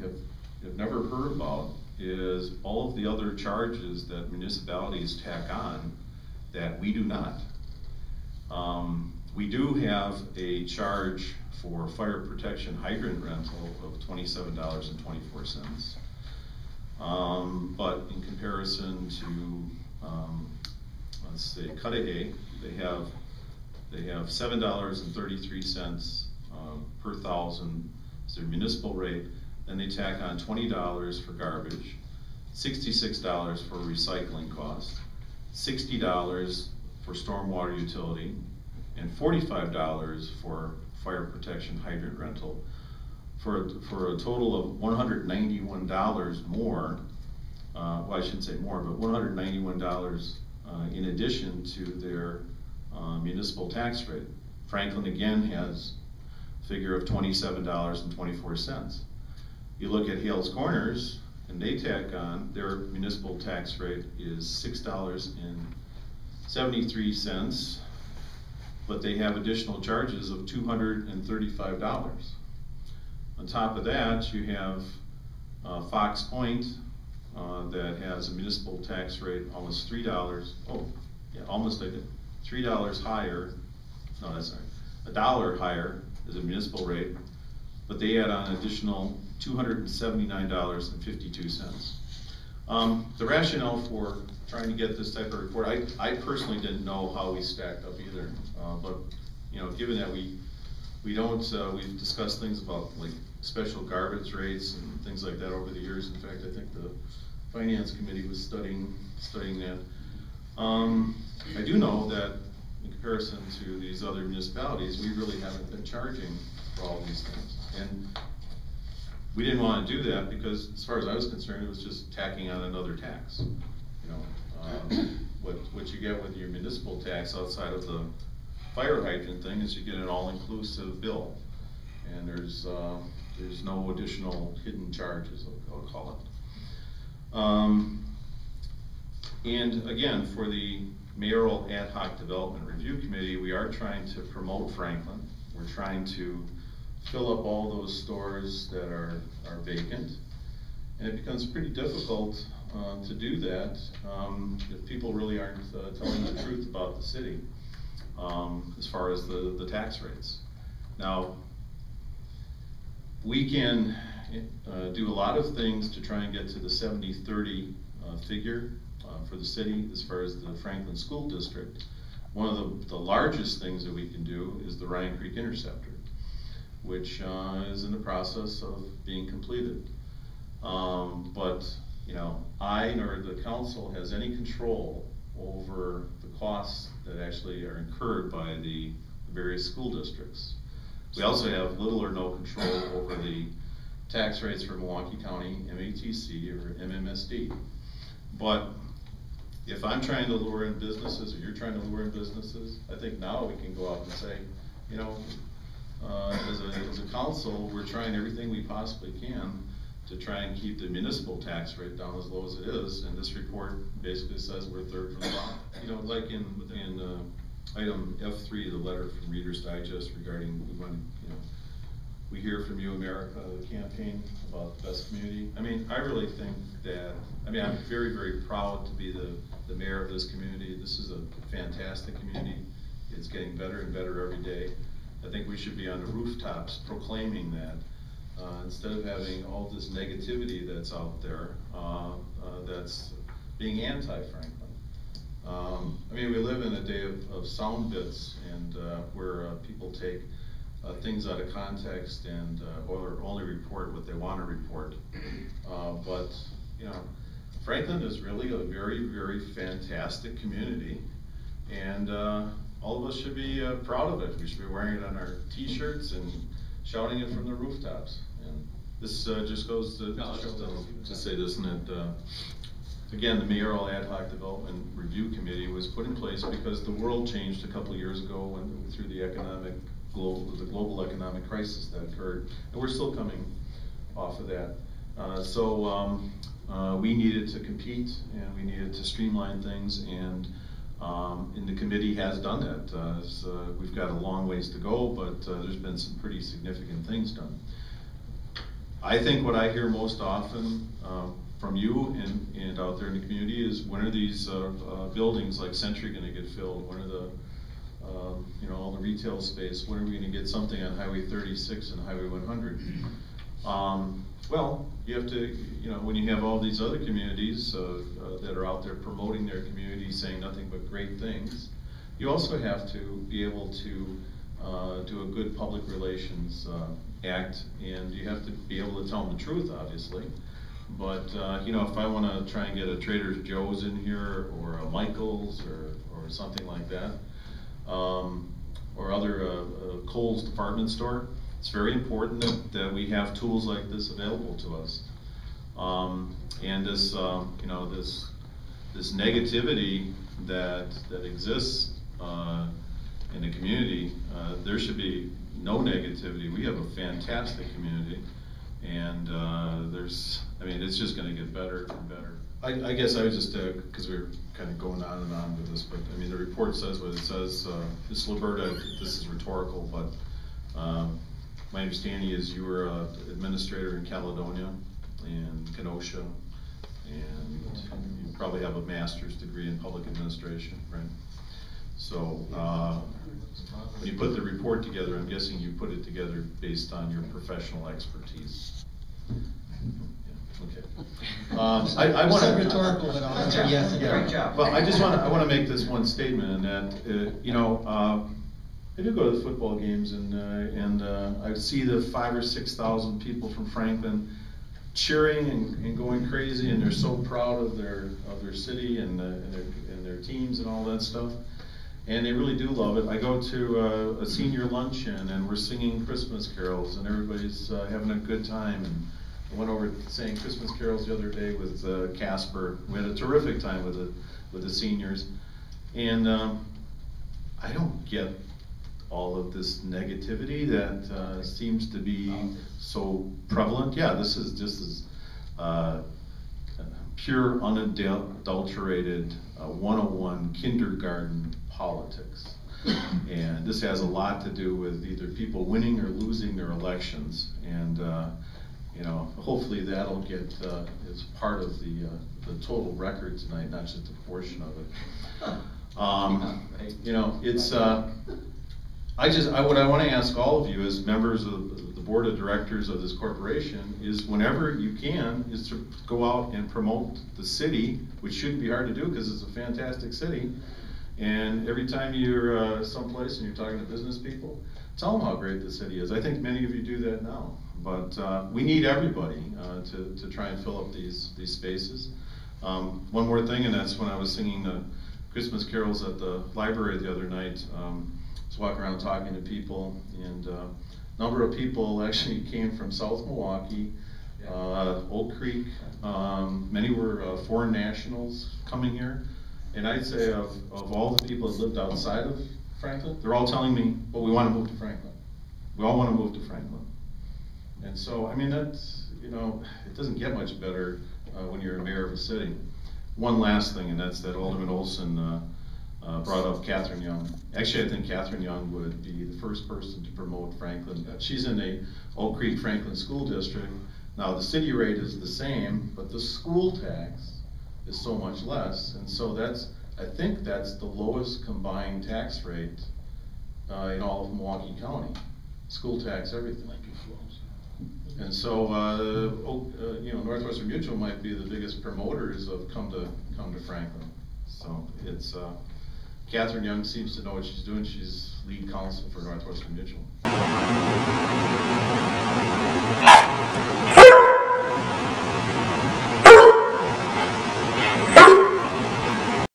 have never heard about is all of the other charges that municipalities tack on that we do not. We do have a charge for fire protection hydrant rental of $27.24. But in comparison to, let's say, Cudahy, they have $7.33 per thousand is their municipal rate. Then they tack on $20 for garbage, $66 for recycling costs, $60 for stormwater utility, and $45 for fire protection hydrant rental, for a total of $191 more. Well, I shouldn't say more, but $191 in addition to their municipal tax rate. Franklin again has a figure of $27.24. You look at Hales Corners, and they tack on, their municipal tax rate is $6.73, but they have additional charges of $235. On top of that, you have Fox Point that has a municipal tax rate almost $3. Oh, yeah, almost like $3 higher. No, that's not $1 higher is a municipal rate, but they add on additional $279.52. The rationale for trying to get this type of report, I personally didn't know how we stacked up either, but you know, given that we don't, we've discussed things about like special garbage rates and things like that over the years. In fact, I think the Finance Committee was studying that. I do know that in comparison to these other municipalities, we really haven't been charging for all these things. And we didn't want to do that because, as far as I was concerned, it was just tacking on another tax. You know, what you get with your municipal tax outside of the fire hydrant thing is you get an all-inclusive bill, and there's no additional hidden charges, I'll call it. And again, for the Mayoral Ad Hoc Development Review Committee, we are trying to promote Franklin. We're trying to fill up all those stores that are vacant. And it becomes pretty difficult to do that if people really aren't telling the truth about the city as far as the tax rates. Now, we can do a lot of things to try and get to the 70-30 figure for the city as far as the Franklin School District. One of the largest things that we can do is the Ryan Creek Interceptor, which is in the process of being completed. But you know, I nor the council has any control over the costs that actually are incurred by the various school districts. We also have little or no control over the tax rates for Milwaukee County, MATC, or MMSD. But if I'm trying to lure in businesses, or you're trying to lure in businesses, I think now we can go out and say, you know, as a council, we're trying everything we possibly can to try and keep the municipal tax rate down as low as it is, and this report basically says we're third from the bottom. You know, like in item F3 of the letter from Reader's Digest regarding we hear from you, America, the campaign about the best community. I mean, I really think that, I mean, I'm very, very proud to be the mayor of this community. This is a fantastic community. It's getting better and better every day. I think we should be on the rooftops proclaiming that instead of having all this negativity that's out there that's being anti-Franklin. I mean, we live in a day of sound bits and where people take things out of context and or only report what they want to report. But you know, Franklin is really a very, very fantastic community, and all of us should be proud of it. We should be wearing it on our T-shirts and shouting it from the rooftops. And this just goes to say this, and that again, the Mayoral Ad Hoc Development Review Committee was put in place because the world changed a couple of years ago through the global economic crisis that occurred, and we're still coming off of that. So we needed to compete, and we needed to streamline things, and the committee has done that. We've got a long ways to go, but there's been some pretty significant things done. I think what I hear most often from you and out there in the community is, when are these buildings like Century going to get filled? When are the all the retail space, when are we going to get something on Highway 36 and Highway 100? Well, you have to, when you have all these other communities that are out there promoting their community, saying nothing but great things, you also have to be able to do a good public relations act, and you have to be able to tell them the truth, obviously. But if I want to try and get a Trader Joe's in here, or a Michael's, or something like that, or other Kohl's department store, it's very important that we have tools like this available to us. And this, this negativity that exists in the community, there should be no negativity. We have a fantastic community, and it's just going to get better and better. I guess I was just, because we're kind of going on and on with this, but I mean, the report says what it says. Ms. Liberta, this is rhetorical, but my understanding is you were an administrator in Caledonia and Kenosha, and you probably have a master's degree in public administration, right? So when you put the report together, I'm guessing you put it together based on your professional expertise. Okay. I want to rhetorical, but I'll answer yes. Yeah. Great job. But I want to make this one statement, and that I do go to the football games, and I see the 5,000 or 6,000 people from Franklin cheering and going crazy, and they're so proud of their city and their teams and all that stuff, and they really do love it. I go to a senior luncheon, and we're singing Christmas carols, and everybody's having a good time. And I went over saying Christmas carols the other day with Casper. We had a terrific time with the seniors, and I don't get all of this negativity that seems to be so prevalent. Yeah, this is pure, unadulterated 101 kindergarten politics. And this has a lot to do with either people winning or losing their elections. And hopefully that'll get as part of the total record tonight, not just a portion of it. It's what I want to ask all of you as members of the board of directors of this corporation is, whenever you can, is to go out and promote the city, which shouldn't be hard to do because it's a fantastic city. And every time you're someplace and you're talking to business people, tell them how great the city is. I think many of you do that now, but we need everybody to try and fill up these spaces. One more thing, and that's when I was singing the Christmas carols at the library the other night. I was walking around talking to people, and a number of people actually came from South Milwaukee, Oak Creek. Many were foreign nationals coming here. And I'd say of all the people that lived outside of Franklin, they're all telling me, well, we want to move to Franklin. We all want to move to Franklin. And so, I mean, that's, it doesn't get much better when you're a mayor of a city. One last thing, and that's that Alderman Olson brought up Catherine Young. Actually, I think Catherine Young would be the first person to promote Franklin. She's in the Oak Creek Franklin School District. Now, the city rate is the same, but the school tax is so much less, and so I think that's the lowest combined tax rate in all of Milwaukee County. School tax, everything. And so, Northwestern Mutual might be the biggest promoters of come to Franklin. So it's Catherine Young seems to know what she's doing. She's lead counsel for Northwestern Mutual.